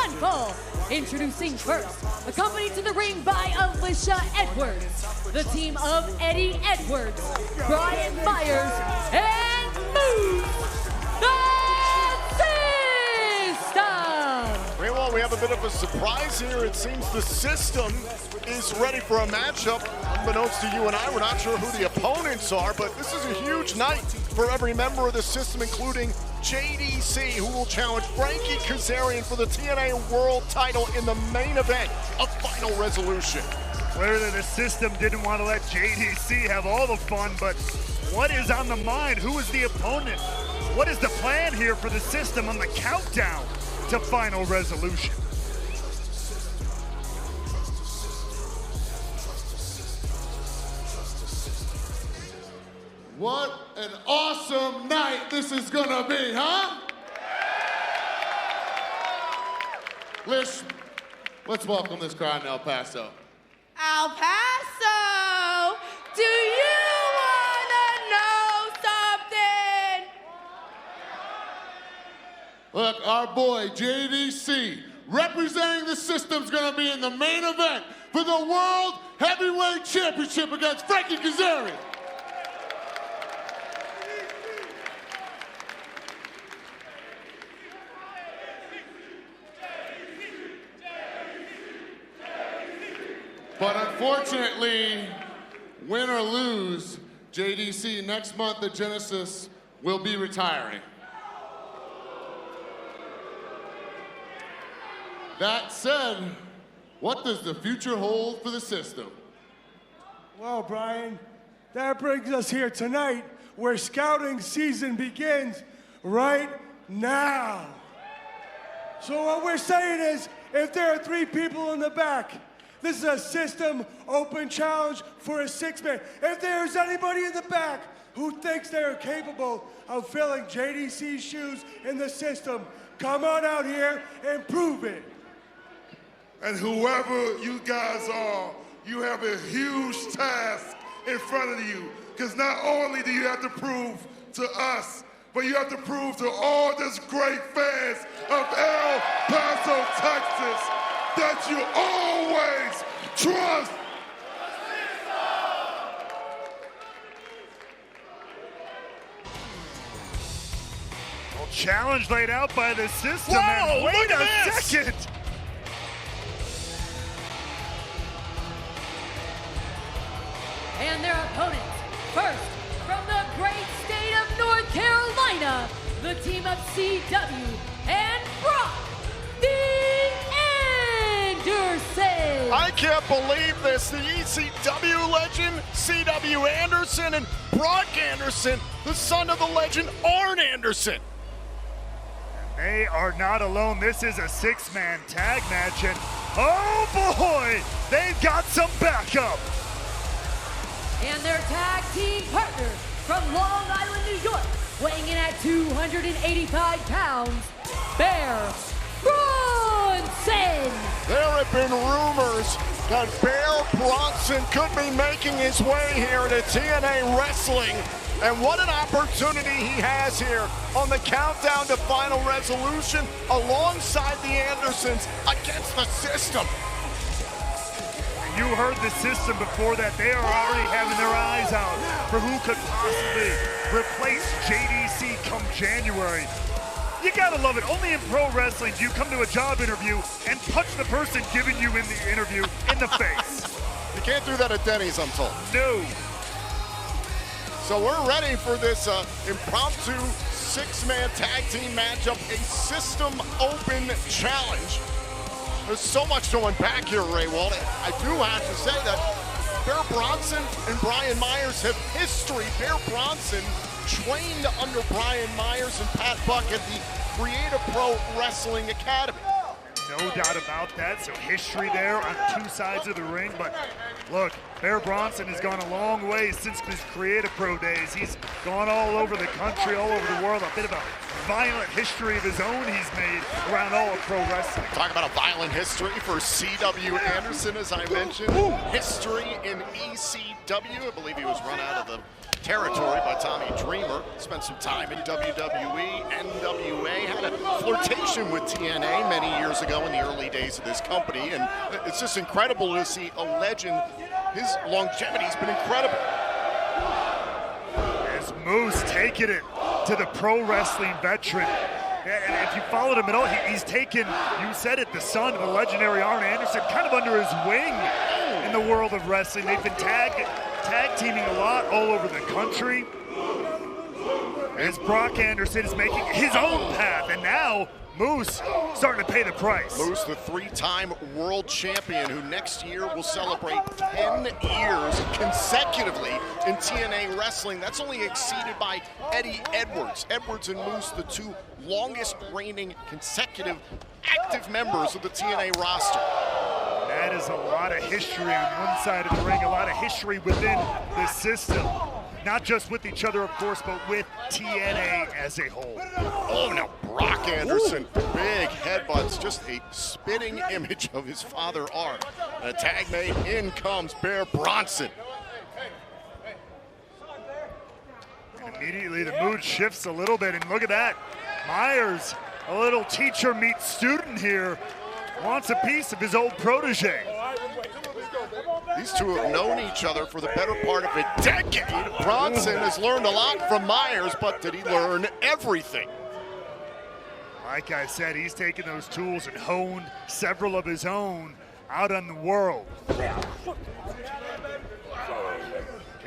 one fall. Introducing first, accompanied to the ring by Alicia Edwards, the team of Eddie Edwards, Brian Myers, and Moose the System. Well, we have a bit of a surprise here. It seems the System is ready for a matchup. Unbeknownst to you and I, we're not sure who the opponents are, but this is a huge night for every member of the System, including JDC, who will challenge Frankie Kazarian for the TNA World title in the main event of Final Resolution. Clearly the System didn't want to let JDC have all the fun, but what is on the mind? Who is the opponent? What is the plan here for the System on the countdown to Final Resolution? What an awesome night this is gonna be, huh? Let's welcome this crowd in El Paso. El Paso, do you wanna know something? Look, our boy JDC, representing the System's gonna be in the main event for the World Heavyweight Championship against Frankie Kazarian. But unfortunately, win or lose, JDC, next month the Genesis will be retiring. That said, what does the future hold for the System? Well, Brian, that brings us here tonight where scouting season begins right now. So what we're saying is, if there are 3 people in the back, this is a System open challenge for a 6-man. If there's anybody in the back who thinks they're capable of filling JDC's shoes in the System, come on out here and prove it. And whoever you guys are, you have a huge task in front of you. Because not only do you have to prove to us, but you have to prove to all these great fans of El Paso, Texas, that you always trust. Well, challenge laid out by the System. Whoa, and wait look a at this. second. And their opponents, first, from the great state of North Carolina, the team of CW and Brock the Anderson. I can't believe this. The ECW legend, CW Anderson, and Brock Anderson, the son of the legend, Arn Anderson. They are not alone. This is a 6-man tag match, and oh boy, they've got some backup. And their tag team partner from Long Island, New York, weighing in at 285 pounds, Bear Bronson. There have been rumors that Bear Bronson could be making his way here to TNA Wrestling. And what an opportunity he has here on the countdown to Final Resolution alongside the Andersons against the System. You heard the System before that. They are already having their eyes out for who could possibly replace JDC come January. You gotta love it. Only in pro wrestling do you come to a job interview and punch the person giving you in the interview in the face. You can't do that at Denny's, I'm told. No. So we're ready for this impromptu 6-man tag team matchup, a System Open Challenge. There's so much going back here, Ray Walt. I do have to say that Bear Bronson and Brian Myers have history. Bear Bronson trained under Brian Myers and Pat Buck at the Creative Pro Wrestling Academy. No doubt about that. So history there on 2 sides of the ring. But look, Bear Bronson has gone a long way since his Creative Pro days. He's gone all over the country, all over the world. A bit of a violent history of his own he's made around all of pro wrestling. Talk about a violent history for CW Anderson, as I mentioned. History in ECW. I believe he was run out of the territory by Tommy Dreamer. Spent some time in WWE, NWA, had a flirtation with TNA many years ago in the early days of this company, and it's just incredible to see a legend. His longevity's been incredible. As Moose taking it to the pro wrestling veteran. And if you followed him at all, he's taken, you said it, the son of the legendary Arn Anderson, kind of under his wing in the world of wrestling. They've been tag teaming a lot all over the country. As Brock Anderson is making his own path, and now Moose starting to pay the price. Moose, the 3-time world champion, who next year will celebrate 10 years consecutively in TNA wrestling. That's only exceeded by Eddie Edwards. Edwards and Moose, the 2 longest reigning consecutive active members of the TNA roster. That is a lot of history on one side of the ring, a lot of history within the system. Not just with each other, of course, but with TNA as a whole. Oh, now Brock Anderson, big headbutts, just a spitting image of his father, Arn. A tag made, in comes Bear Bronson. And immediately the mood shifts a little bit, and look at that. Myers, a little teacher meets student here, wants a piece of his old protege. These two have known each other for the better part of a decade. Bronson has learned a lot from Myers, but did he learn everything? Like I said, he's taken those tools and honed several of his own out on the world.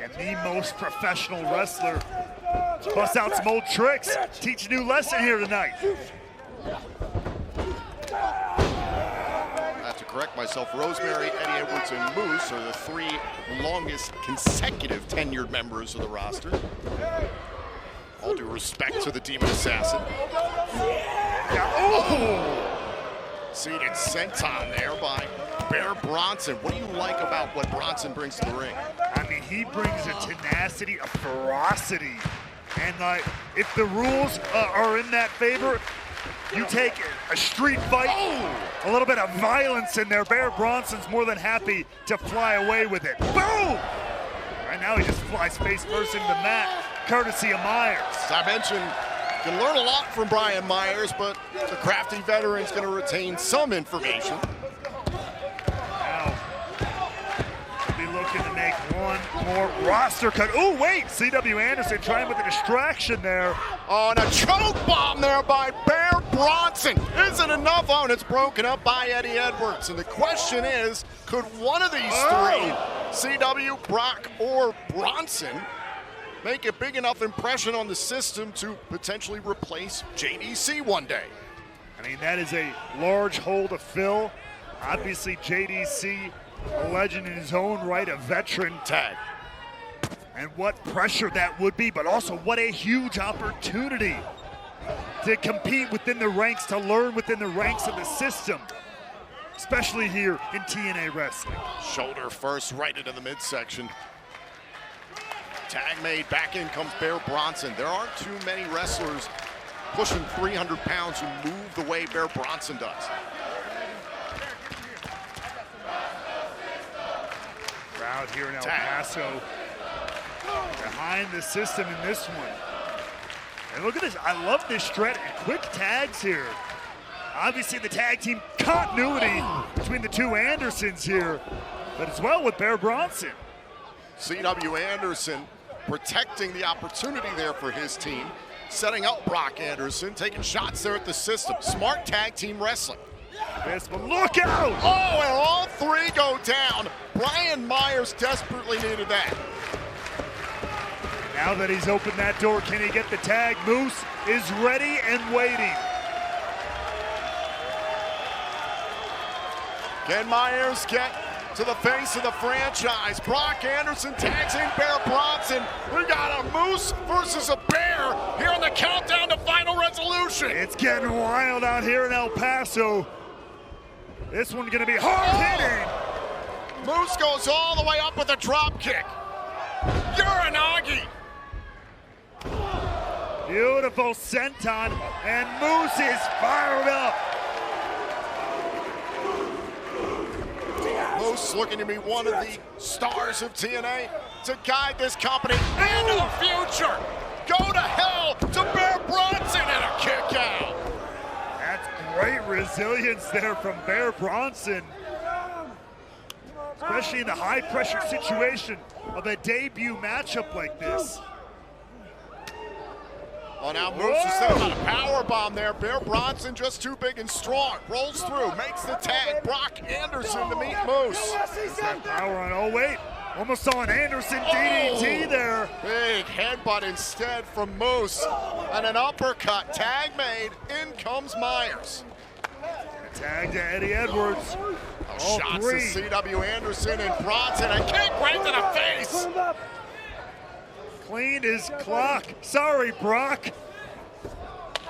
And the most professional wrestler bust out some old tricks, teach a new lesson here tonight. To correct myself, Rosemary, Eddie Edwards, and Moose are the 3 longest consecutive tenured members of the roster. All due respect to the Demon Assassin. Seated senton there by Bear Bronson. What do you like about what Bronson brings to the ring? I mean, he brings a tenacity, a ferocity. And if the rules are in that favor, you take a street fight, a little bit of violence in there. Bear Bronson's more than happy to fly away with it. Boom! Right now he just flies face first into the mat, courtesy of Myers. As I mentioned, you can learn a lot from Brian Myers, but the crafty veteran's going to retain some information. Now, we'll be looking to make one more roster cut. Oh, wait! C.W. Anderson trying with a distraction there. Oh, and a choke bomb there by Bear Bronson. Isn't enough? Oh, and it's broken up by Eddie Edwards. And the question is, could one of these 3, C.W., Brock, or Bronson, make a big enough impression on the system to potentially replace JDC one day? I mean, that is a large hole to fill. Obviously, JDC, a legend in his own right, a veteran. Tag. And what pressure that would be, but also what a huge opportunity to compete within the ranks, to learn within the ranks of the system, especially here in TNA wrestling. Shoulder first, right into the midsection. Tag made, back in comes Bear Bronson. There aren't too many wrestlers pushing 300 pounds who move the way Bear Bronson does. Crowd here in El Paso behind the system in this one. And look at this, I love this stretch, quick tags here. Obviously the tag team continuity between the 2 Andersons here, but as well with Bear Bronson. C.W. Anderson protecting the opportunity there for his team, setting up Brock Anderson, taking shots there at the system. Smart tag team wrestling. This one, look out! Oh, and all 3 go down. Brian Myers desperately needed that. Now that he's opened that door, can he get the tag? Moose is ready and waiting. Can Myers get to the face of the franchise? Brock Anderson tags in Bear Bronson. We got a Moose versus a Bear here on the countdown to final resolution. It's getting wild out here in El Paso. This one's gonna be hard hitting. Moose goes all the way up with a drop kick. Uranagi. Beautiful senton, and Moose is fired up. Moose looking to be one of the stars of TNA. to guide this company into the future. Go to hell to Bear Bronson and a kick out. That's great resilience there from Bear Bronson. Especially in the high pressure situation of a debut matchup like this. Well, now Moose is thinking about a power bomb there. Bear Bronson just too big and strong. Rolls through, makes the tag. Brock Anderson to meet Moose. That power on, oh wait, almost saw an Anderson DDT there. Big headbutt instead from Moose. And an uppercut, tag made, in comes Myers. Tag to Eddie Edwards. Shots to C.W. Anderson and Bronson, a kick right to the face. Cleaned his clock. Sorry, Brock.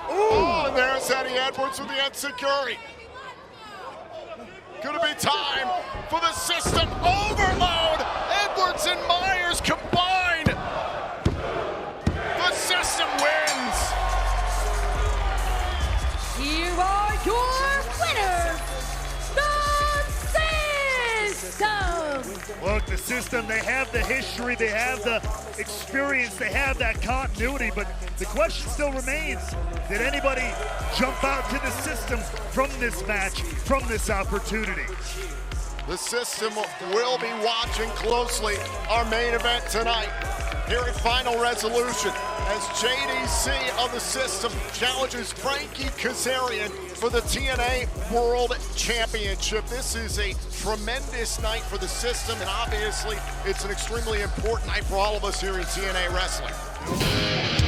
Oh, and there's Eddie Edwards with the enziguri. Gonna be time for the system overload. Edwards and Myers combined. The system wins. Here are your winners, the System. Look, the System, they have the history, they have the experience, they have that continuity, but the question still remains, did anybody jump out to the System from this match, from this opportunity? The System will be watching closely our main event tonight here at Final Resolution as JDC of the System challenges Frankie Kazarian for the TNA World Championship. This is a tremendous night for the System, and obviously it's an extremely important night for all of us here in TNA Wrestling.